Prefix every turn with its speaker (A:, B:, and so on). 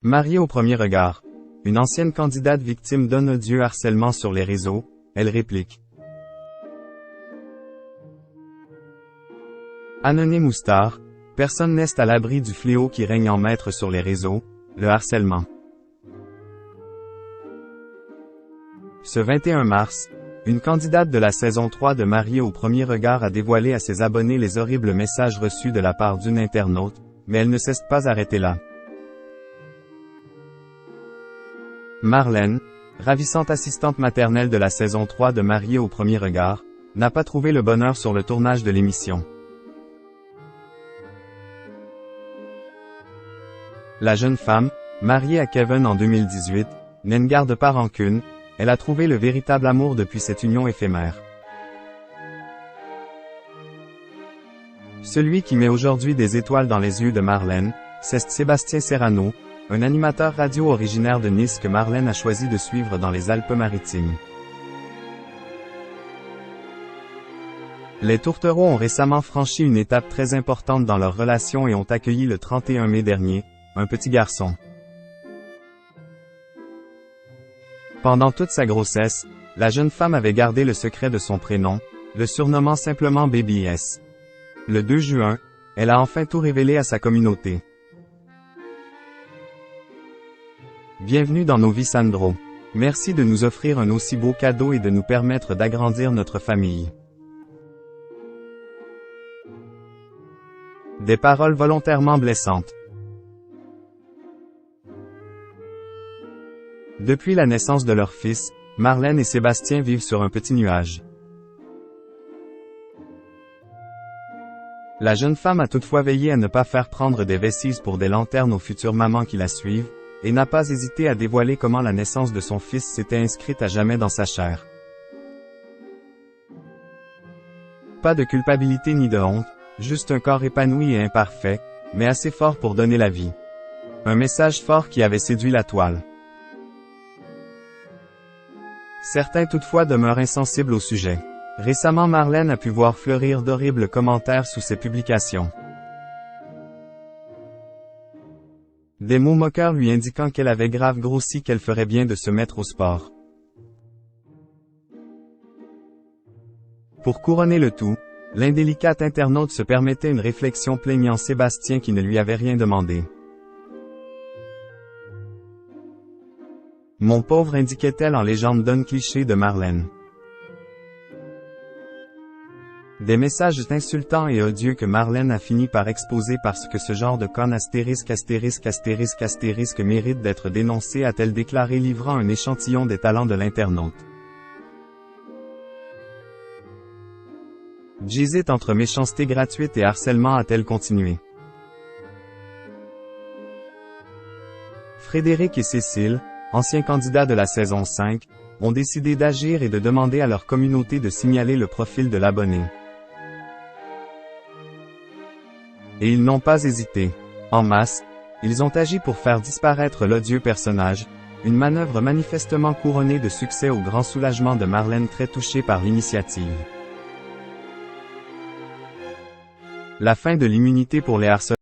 A: Mariée au premier regard. Une ancienne candidate victime d'un odieux harcèlement sur les réseaux, elle réplique. Anonyme ou star, personne n'est à l'abri du fléau qui règne en maître sur les réseaux, le harcèlement. Ce 21 mars, une candidate de la saison 3 de Mariée au premier regard a dévoilé à ses abonnés les horribles messages reçus de la part d'une internaute, mais elle ne s'est pas arrêtée là. Marlène, ravissante assistante maternelle de la saison 3 de Mariée au premier regard, n'a pas trouvé le bonheur sur le tournage de l'émission. La jeune femme, mariée à Kevin en 2018, ne garde pas rancune, elle a trouvé le véritable amour depuis cette union éphémère. Celui qui met aujourd'hui des étoiles dans les yeux de Marlène, c'est Sébastien Serrano, un animateur radio originaire de Nice que Marlène a choisi de suivre dans les Alpes-Maritimes. Les tourtereaux ont récemment franchi une étape très importante dans leur relation et ont accueilli le 31 mai dernier, un petit garçon. Pendant toute sa grossesse, la jeune femme avait gardé le secret de son prénom, le surnommant simplement Baby S. Le 2 juin, elle a enfin tout révélé à sa communauté. Bienvenue dans nos vies Sandro. Merci de nous offrir un aussi beau cadeau et de nous permettre d'agrandir notre famille. Des paroles volontairement blessantes. Depuis la naissance de leur fils, Marlène et Sébastien vivent sur un petit nuage. La jeune femme a toutefois veillé à ne pas faire prendre des vessies pour des lanternes aux futures mamans qui la suivent, et n'a pas hésité à dévoiler comment la naissance de son fils s'était inscrite à jamais dans sa chair. Pas de culpabilité ni de honte, juste un corps épanoui et imparfait, mais assez fort pour donner la vie. Un message fort qui avait séduit la toile. Certains toutefois demeurent insensibles au sujet. Récemment Marlène a pu voir fleurir d'horribles commentaires sous ses publications. Des mots moqueurs lui indiquant qu'elle avait grave grossi, qu'elle ferait bien de se mettre au sport. Pour couronner le tout, l'indélicate internaute se permettait une réflexion plaignant Sébastien qui ne lui avait rien demandé. Mon pauvre, indiquait-elle en légende d'un cliché de Marlène. Des messages insultants et odieux que Marlène a fini par exposer parce que ce genre de conne *** mérite d'être dénoncé, a-t-elle déclaré, livrant un échantillon des talents de l'internaute. J'hésite entre méchanceté gratuite et harcèlement, a-t-elle continué. Frédéric et Cécile, anciens candidats de la saison 5, ont décidé d'agir et de demander à leur communauté de signaler le profil de l'abonné. Et ils n'ont pas hésité. En masse, ils ont agi pour faire disparaître l'odieux personnage, une manœuvre manifestement couronnée de succès au grand soulagement de Marlène, très touchée par l'initiative. La fin de l'immunité pour les harceleurs.